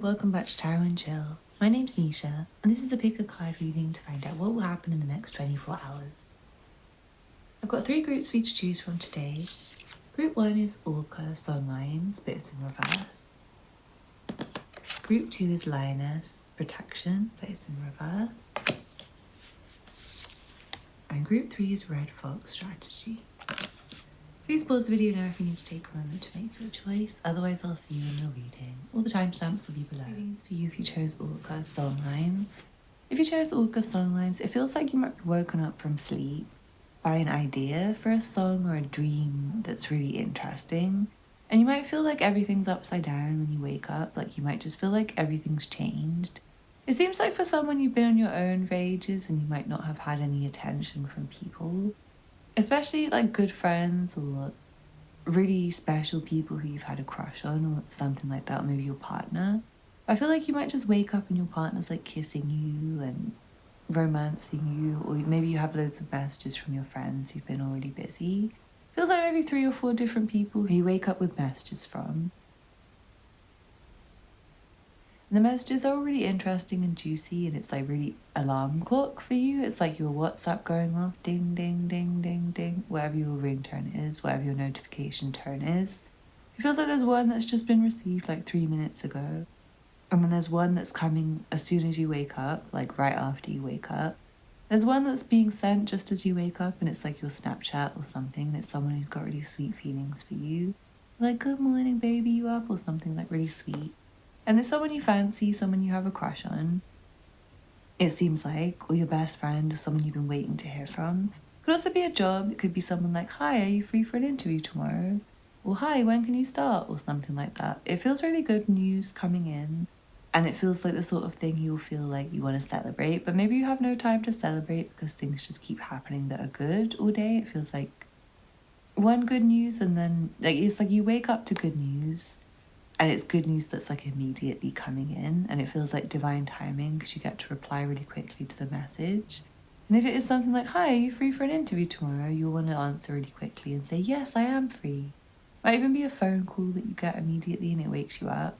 welcome back to Tarot and Chill. My name's Nisha, and this is the pick a card reading to find out what will happen in the next 24 hours. I've got 3 groups for you to choose from today. Group 1 is Orca, Songlines, but it's in reverse. Group 2 is Lioness, Protection, but it's in reverse. And Group 3 is Red Fox, Strategy. Please pause the video now if you need to take a moment to make your choice, otherwise I'll see you in the reading. All the timestamps will be below. Reading is for you if you chose Orca Songlines. If you chose Orca Songlines, it feels like you might be woken up from sleep by an idea for a song or a dream that's really interesting. And you might feel like everything's upside down when you wake up, like you might just feel like everything's changed. It seems like for someone you've been on your own for ages and you might not have had any attention from people. Especially like good friends or really special people who you've had a crush on or something like that, or maybe your partner. I feel like you might just wake up and your partner's like kissing you and romancing you, or maybe you have loads of messages from your friends who've been already busy. Feels like maybe 3 or 4 different people who you wake up with messages from. And the messages are all really interesting and juicy, and it's like really alarm clock for you. It's like your WhatsApp going off, ding, ding, ding, ding, ding, whatever your ringtone is, whatever your notification tone is. It feels like there's one that's just been received like 3 minutes ago. And then there's one that's coming as soon as you wake up, like right after you wake up. There's one that's being sent just as you wake up, and it's like your Snapchat or something, and it's someone who's got really sweet feelings for you. Like, good morning, baby, you up? Or something like really sweet. And there's someone you fancy, someone you have a crush on, it seems like, or your best friend, or someone you've been waiting to hear from. It could also be a job. It could be someone like, hi, are you free for an interview tomorrow? Or hi, when can you start? Or something like that. It feels really good news coming in, and it feels like the sort of thing you'll feel like you want to celebrate, but maybe you have no time to celebrate because things just keep happening that are good all day. It feels like one good news, and then like it's like you wake up to good news, and it's good news that's like immediately coming in, and it feels like divine timing because you get to reply really quickly to the message. And if it is something like, hi, are you free for an interview tomorrow? You'll want to answer really quickly and say, yes, I am free. Might even be a phone call that you get immediately and it wakes you up.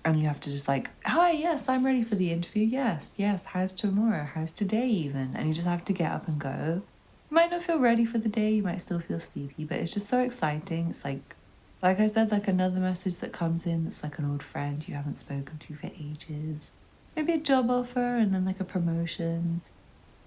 And you have to just like, hi, yes, I'm ready for the interview. Yes, how's tomorrow? How's today even? And you just have to get up and go. You might not feel ready for the day. You might still feel sleepy, but it's just so exciting. It's like I said, like another message that comes in that's like an old friend you haven't spoken to for ages. Maybe a job offer and then like a promotion.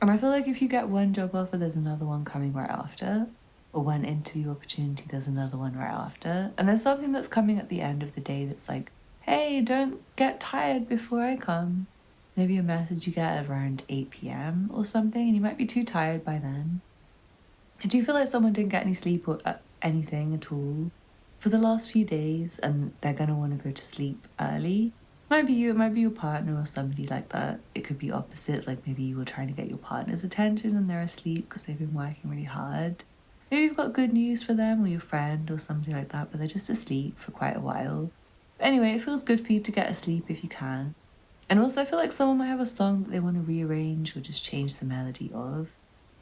And I feel like if you get one job offer, there's another one coming right after. Or one interview opportunity, there's another one right after. And there's something that's coming at the end of the day that's like, hey, don't get tired before I come. Maybe a message you get at around 8 p.m. or something, and you might be too tired by then. And do you feel like someone didn't get any sleep or anything at all for the last few days, and they're going to want to go to sleep early? It might be you, it might be your partner or somebody like that. It could be opposite, like maybe you were trying to get your partner's attention and they're asleep because they've been working really hard. Maybe you've got good news for them or your friend or somebody like that, but they're just asleep for quite a while. But anyway, it feels good for you to get asleep if you can. And also I feel like someone might have a song that they want to rearrange or just change the melody of.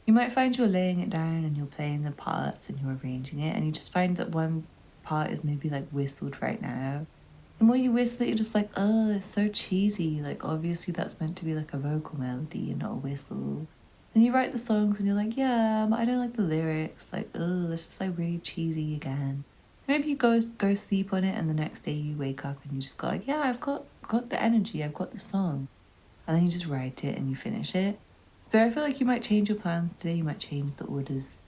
You might find you're laying it down and you're playing the parts and you're arranging it, and you just find that one part is maybe like whistled right now. The more you whistle it, you're just like, oh, it's so cheesy. Like obviously that's meant to be like a vocal melody and not a whistle. Then you write the songs and you're like, yeah, but I don't like the lyrics. Like, oh, this is like really cheesy again. Maybe you go sleep on it, and the next day you wake up and you just go like, yeah, I've got the energy, I've got the song. And then you just write it and you finish it. So I feel like you might change your plans today. You might change the orders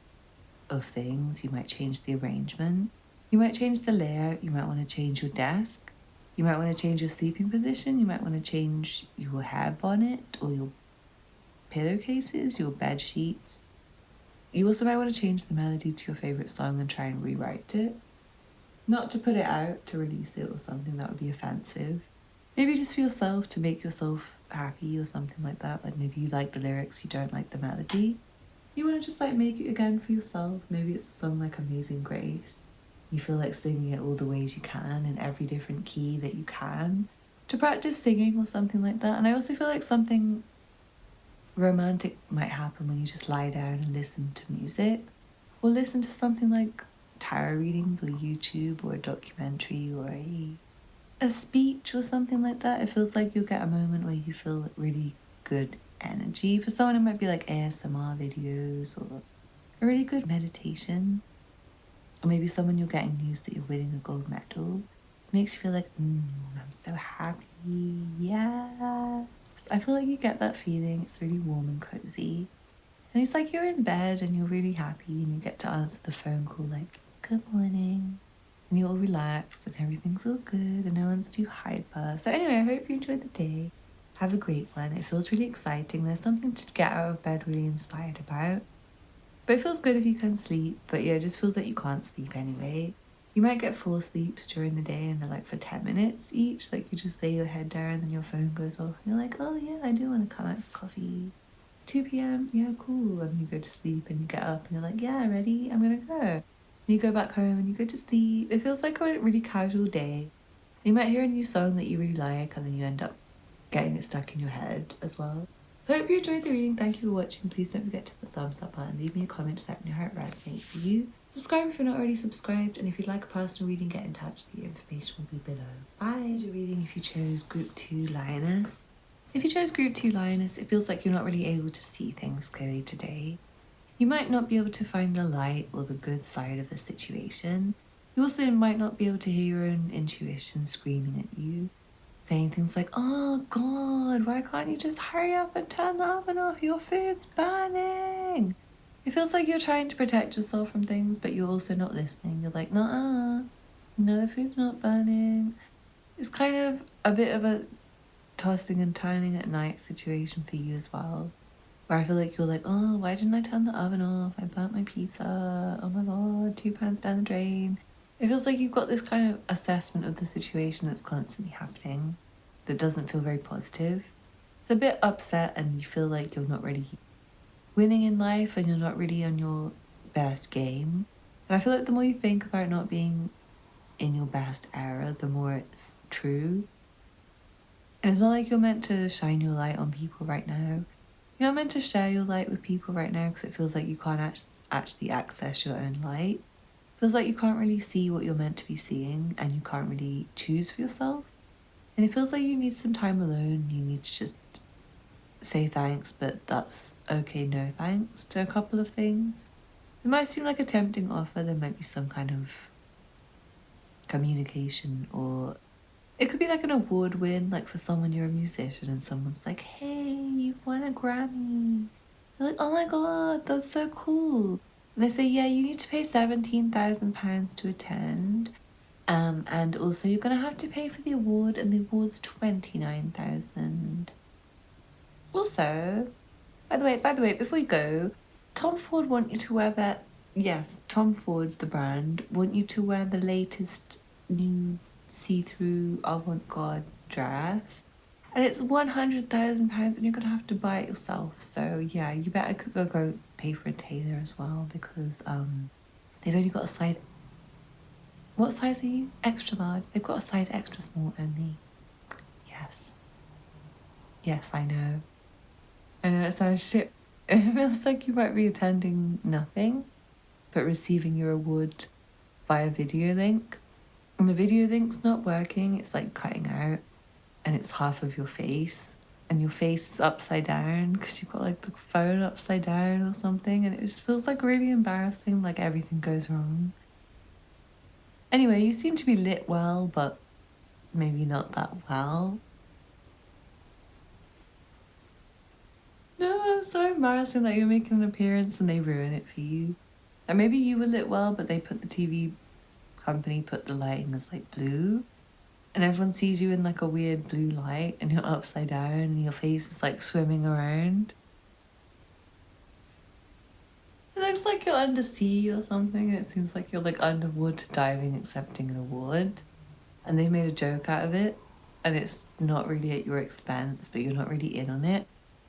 of things. You might change the arrangement. You might change the layout. You might want to change your desk. You might want to change your sleeping position. You might want to change your hair bonnet or your pillowcases, your bed sheets. You also might want to change the melody to your favourite song and try and rewrite it. Not to put it out, to release it or something, that would be offensive. Maybe just for yourself, to make yourself happy or something like that. Like maybe you like the lyrics, you don't like the melody. You want to just like make it again for yourself. Maybe it's a song like Amazing Grace. You feel like singing it all the ways you can in every different key that you can. To practice singing or something like that. And I also feel like something romantic might happen when you just lie down and listen to music. Or listen to something like tarot readings or YouTube or a documentary or a a speech or something like that. It feels like you'll get a moment where you feel really good energy. For someone, it might be like ASMR videos or a really good meditation. Or maybe someone you're getting news that you're winning a gold medal. It makes you feel like, I'm so happy. Yeah. I feel like you get that feeling. It's really warm and cozy. And it's like you're in bed and you're really happy and you get to answer the phone call like, good morning. And you're all relaxed and everything's all good and no one's too hyper. So anyway, I hope you enjoyed the day. Have a great one. It feels really exciting. There's something to get out of bed really inspired about. But it feels good if you can sleep. But yeah, it just feels like you can't sleep anyway. You might get 4 sleeps during the day and they're like for 10 minutes each. Like you just lay your head down and then your phone goes off. And you're like, oh yeah, I do want to come out for coffee. 2 p.m, yeah, cool. And you go to sleep and you get up and you're like, yeah, ready? I'm going to go. And you go back home and you go to sleep. It feels like a really casual day. You might hear a new song that you really like and then you end up getting it stuck in your head as well. So I hope you enjoyed the reading. Thank you for watching. Please don't forget to hit the thumbs up button. Leave me a comment to let me know how it resonates for you. Subscribe if you're not already subscribed. And if you'd like a personal reading, get in touch. The information will be below. Bye. Here's your reading if you chose Group 2 Lioness. If you chose Group 2 Lioness, it feels like you're not really able to see things clearly today. You might not be able to find the light or the good side of the situation. You also might not be able to hear your own intuition screaming at you, saying things like, oh God, why can't you just hurry up and turn the oven off? Your food's burning. It feels like you're trying to protect yourself from things, but you're also not listening. You're like, no, the food's not burning. It's kind of a bit of a tossing and turning at night situation for you as well, where I feel like you're like, oh, why didn't I turn the oven off? I burnt my pizza. Oh my God, 2 pounds down the drain. It feels like you've got this kind of assessment of the situation that's constantly happening that doesn't feel very positive. It's a bit upset and you feel like you're not really winning in life and you're not really on your best game. And I feel like the more you think about not being in your best era, the more it's true. And it's not like you're meant to shine your light on people right now. You're not meant to share your light with people right now because it feels like you can't actually access your own light. It feels like you can't really see what you're meant to be seeing and you can't really choose for yourself. And it feels like you need some time alone. You need to just say thanks, but that's okay, no thanks to a couple of things. It might seem like a tempting offer. There might be some kind of communication, or it could be like an award win, like for someone you're a musician and someone's like, hey, you've won a Grammy. You're like, oh my God, that's so cool. And they say, yeah, you need to pay £17,000 to attend. And also you're going to have to pay for the award, and the award's $29,000. Also, by the way, before you go, Tom Ford want you to wear that, yes, Tom Ford, the brand, want you to wear the latest new see-through avant-garde dress. And it's £100,000 and you're going to have to buy it yourself. So yeah, you better go pay for a tailor as well, because they've only got a size. What size are you? Extra large. They've got a size extra small only. Yes, I know it sounds shit. It feels like you might be attending nothing but receiving your award via video link. And the video link's not working. It's like cutting out and it's half of your face. And your face is upside down because you've got like the phone upside down or something. And it just feels like really embarrassing, like everything goes wrong. Anyway, you seem to be lit well, but maybe not that well. No, it's so embarrassing that you're making an appearance and they ruin it for you. Or maybe you were lit well, but they put the TV company put the lighting as like blue. And everyone sees you in like a weird blue light and you're upside down and your face is like swimming around. It looks like you're under sea or something. It seems like you're like underwater diving accepting an award. And they've made a joke out of it. And it's not really at your expense, but you're not really in on it.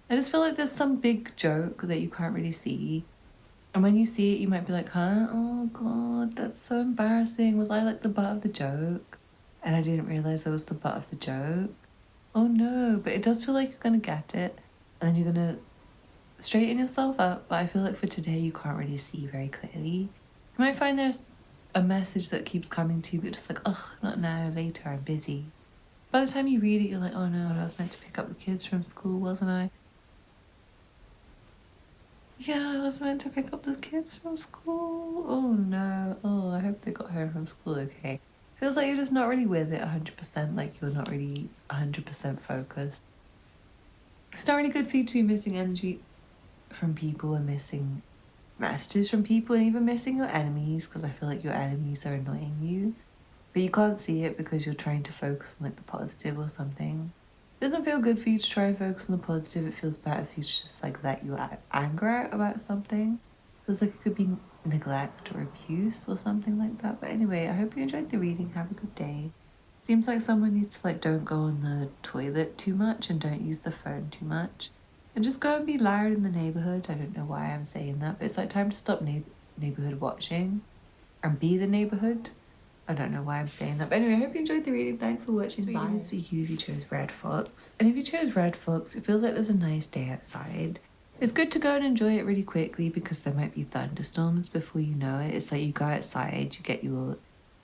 I just feel like there's some big joke that you can't really see. And when you see it, you might be like, huh? Oh God, that's so embarrassing. Was I like the butt of the joke? And I didn't realise I was the butt of the joke. Oh no, but it does feel like you're going to get it. And then you're going to straighten yourself up. But I feel like for today, you can't really see very clearly. You might find there's a message that keeps coming to you, but just like, ugh, not now, later, I'm busy. By the time you read it, you're like, oh no, I was meant to pick up the kids from school, wasn't I? Yeah, I was meant to pick up the kids from school. Oh no. Oh, I hope they got home from school okay. Feels like you're just not really with it 100%, like you're not really 100% focused. It's not really good for you to be missing energy from people and missing messages from people and even missing your enemies, because I feel like your enemies are annoying you. But you can't see it because you're trying to focus on like the positive or something. It doesn't feel good for you to try and focus on the positive. It feels better for you to just like let your anger out about something. It feels like it could be neglect or abuse or something like that. But anyway, I hope you enjoyed the reading. Have a good day. Seems like someone needs to like don't go on the toilet too much and don't use the phone too much. And just go and be loud in the neighborhood. I don't know why I'm saying that, but it's like time to stop neighborhood watching and be the neighborhood. I don't know why I'm saying that. But anyway, I hope you enjoyed the reading. Thanks for watching. This reading is for you if you chose Red Fox. And if you chose Red Fox, it feels like there's a nice day outside. It's good to go and enjoy it really quickly because there might be thunderstorms before you know it. It's like you go outside, you get your...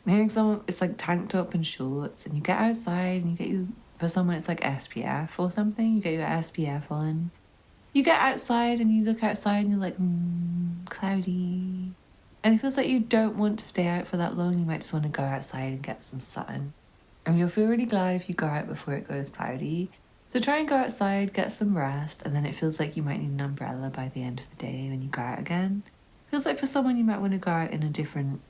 I'm hearing someone, it's like tank top and shorts, and you get outside and you get your... For someone, it's like SPF or something. You get your SPF on. You get outside and you look outside and you're like, cloudy. And it feels like you don't want to stay out for that long. You might just want to go outside and get some sun. And you'll feel really glad if you go out before it goes cloudy. So try and go outside, get some rest, and then it feels like you might need an umbrella by the end of the day when you go out again. Feels like for someone you might want to go out in a different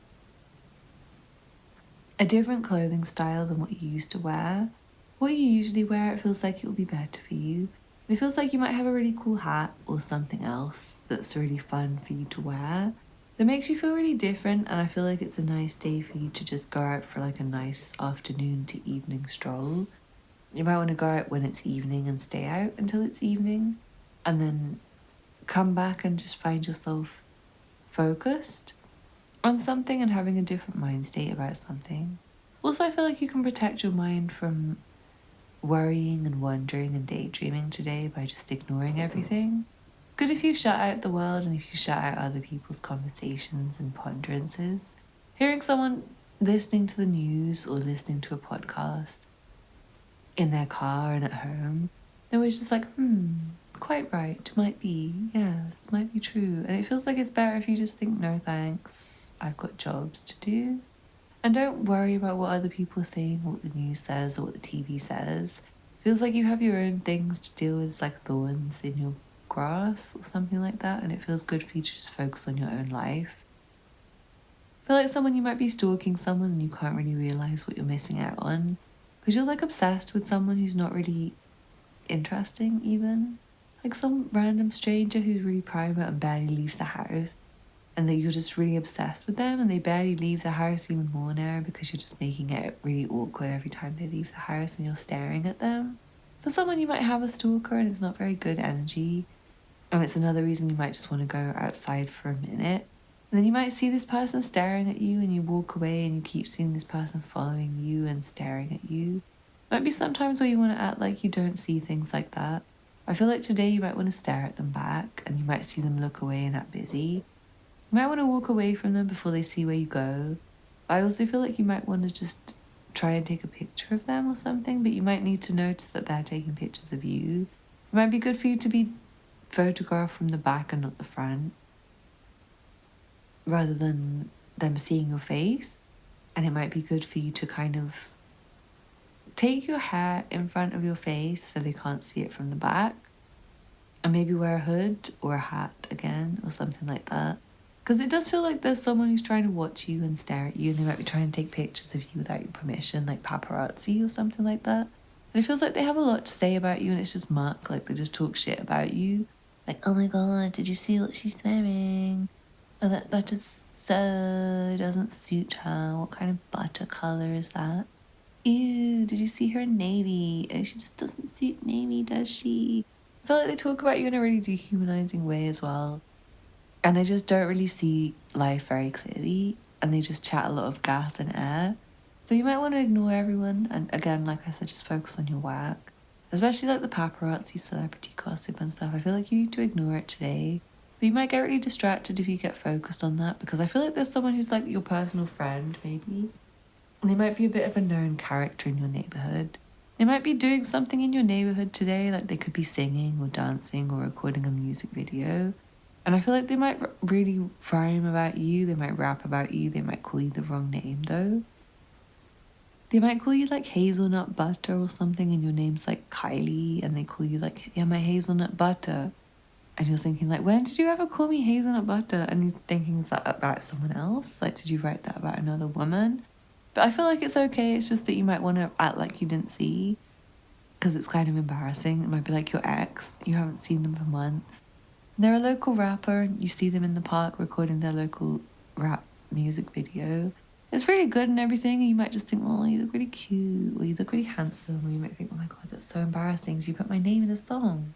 clothing style than what you used to wear. What you usually wear, it feels like it will be better for you. It feels like you might have a really cool hat or something else that's really fun for you to wear that makes you feel really different, and I feel like it's a nice day for you to just go out for like a nice afternoon to evening stroll. You might want to go out when it's evening and stay out until it's evening, and then come back and just find yourself focused on something and having a different mind state about something. Also, I feel like you can protect your mind from worrying and wondering and daydreaming today by just ignoring everything. It's good if you shut out the world and if you shut out other people's conversations and ponderances. Hearing someone listening to the news or listening to a podcast in their car and at home, they're always just like, quite right, might be, yes, might be true. And it feels like it's better if you just think, no thanks, I've got jobs to do. And don't worry about what other people are saying or what the news says or what the TV says. It feels like you have your own things to deal with, like thorns in your grass or something like that, and it feels good for you to just focus on your own life. I feel like someone, you might be stalking someone and you can't really realise what you're missing out on because you're like obsessed with someone who's not really interesting even. Like some random stranger who's really private and barely leaves the house. And that you're just really obsessed with them and they barely leave the house even more now because you're just making it really awkward every time they leave the house and you're staring at them. For someone, you might have a stalker and it's not very good energy. And it's another reason you might just want to go outside for a minute. And then you might see this person staring at you and you walk away and you keep seeing this person following you and staring at you. Might be sometimes where you want to act like you don't see things like that. I feel like today you might want to stare at them back and you might see them look away and act busy. You might want to walk away from them before they see where you go. I also feel like you might want to just try and take a picture of them or something, but you might need to notice that they're taking pictures of you. It might be good for you to be photographed from the back and not the front, rather than them seeing your face. And it might be good for you to kind of take your hair in front of your face so they can't see it from the back, and maybe wear a hood or a hat again or something like that. Because it does feel like there's someone who's trying to watch you and stare at you, and they might be trying to take pictures of you without your permission, like paparazzi or something like that. And it feels like they have a lot to say about you and it's just muck, like they just talk shit about you. Like, oh my god, did you see what she's wearing? Oh, that butter so doesn't suit her. What kind of butter colour is that? Ew, did you see her in navy? Oh, she just doesn't suit navy, does she? I feel like they talk about you in a really dehumanising way as well. And they just don't really see life very clearly. And they just chat a lot of gas and air. So you might want to ignore everyone. And again, like I said, just focus on your work. Especially like the paparazzi, celebrity gossip and stuff. I feel like you need to ignore it today. But you might get really distracted if you get focused on that. Because I feel like there's someone who's like your personal friend, maybe. And they might be a bit of a known character in your neighbourhood. They might be doing something in your neighborhood today, like they could be singing or dancing or recording a music video. And I feel like they might really rhyme about you, they might rap about you, they might call you the wrong name though. They might call you like hazelnut butter or something, and your name's like Kylie, and they call you like, yeah, my hazelnut butter. And you're thinking like, when did you ever call me hazelnut butter? And you're thinking, is that about someone else? Like, did you write that about another woman? But I feel like it's okay. It's just that you might want to act like you didn't see, because it's kind of embarrassing. It might be like your ex. You haven't seen them for months. They're a local rapper, and you see them in the park recording their local rap music video. It's really good and everything, and you might just think, oh, you look really cute, or you look really handsome, or you might think, oh my god, that's so embarrassing, so you put my name in a song.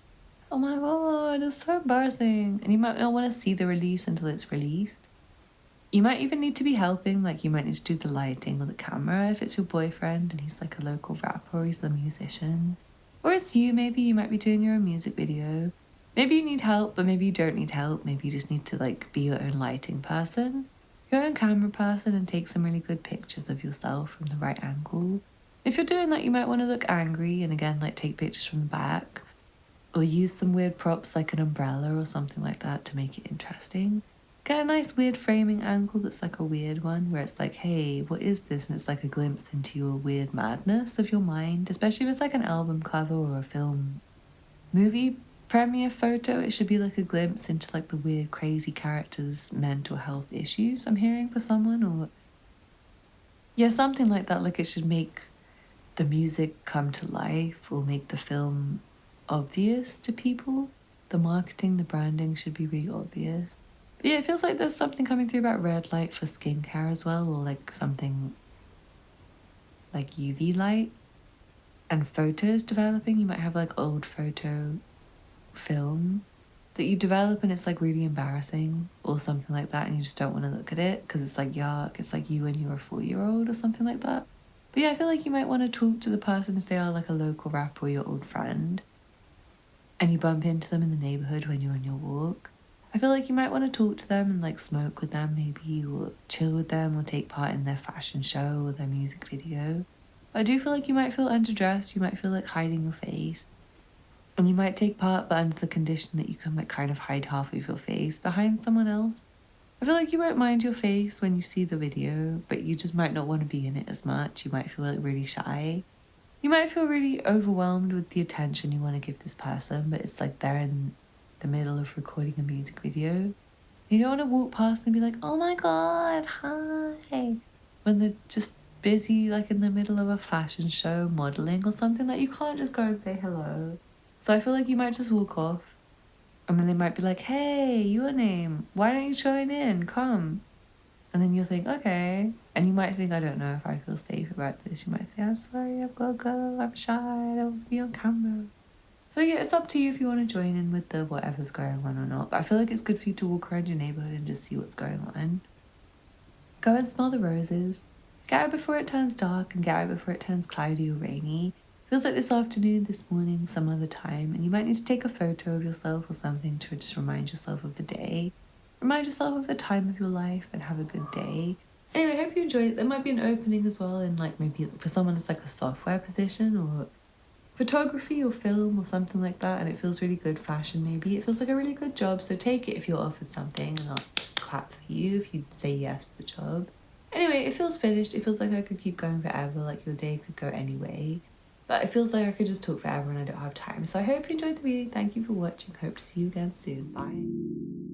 Oh my god, it's so embarrassing. And you might not want to see the release until it's released. You might even need to be helping, like you might need to do the lighting or the camera if it's your boyfriend and he's like a local rapper or he's a musician. Or it's you, maybe you might be doing your own music video. Maybe you need help, but maybe you don't need help. Maybe you just need to like be your own lighting person, your own camera person, and take some really good pictures of yourself from the right angle. If you're doing that, you might want to look angry and again like take pictures from the back. Or use some weird props like an umbrella or something like that to make it interesting. Get a nice weird framing angle that's like a weird one where it's like, hey, what is this? And it's like a glimpse into your weird madness of your mind, especially if it's like an album cover or a film movie premiere photo. It should be like a glimpse into like the weird crazy character's mental health issues I'm hearing for someone, or yeah, something like that. Like it should make the music come to life or make the film obvious to people. The marketing, the branding should be really obvious. But yeah, it feels like there's something coming through about red light for skincare as well, or like something like UV light and photos developing. You might have like old photo film that you develop and it's like really embarrassing or something like that, and you just don't want to look at it because it's like yuck, it's like you when you were a 4-year-old or something like that. But yeah, I feel like you might want to talk to the person if they are like a local rapper or your old friend and you bump into them in the neighborhood when you're on your walk. I feel like you might want to talk to them and like smoke with them maybe, or chill with them, or take part in their fashion show or their music video. But I do feel like you might feel underdressed, you might feel like hiding your face. And you might take part, but under the condition that you can like kind of hide half of your face behind someone else. I feel like you won't mind your face when you see the video, but you just might not want to be in it as much. You might feel like really shy. You might feel really overwhelmed with the attention you want to give this person, but it's like they're in the middle of recording a music video. You don't want to walk past and be like, oh my god, hi, when they're just busy like in the middle of a fashion show modeling or something. Like you can't just go and say hello. So I feel like you might just walk off and then they might be like, hey, your name, why don't you join in, come. And then you'll think, okay. And you might think, I don't know if I feel safe about this. You might say, I'm sorry, I've got to go, I'm shy, I don't want to be on camera. So yeah, it's up to you if you want to join in with the whatever's going on or not. But I feel like it's good for you to walk around your neighborhood and just see what's going on. Go and smell the roses. Get out before it turns dark and get out before it turns cloudy or rainy. Feels like this afternoon, this morning, some other time, and you might need to take a photo of yourself or something to just remind yourself of the day. Remind yourself of the time of your life and have a good day. Anyway, I hope you enjoyed it. There might be an opening as well in like maybe for someone it's like a software position or photography or film or something like that, and it feels really good. Fashion maybe. It feels like a really good job, so take it if you're offered something, and I'll clap for you if you say yes to the job. Anyway, it feels finished. It feels like I could keep going forever, like your day could go anyway. But it feels like I could just talk forever and I don't have time. So I hope you enjoyed the reading. Thank you for watching. Hope to see you again soon. Bye.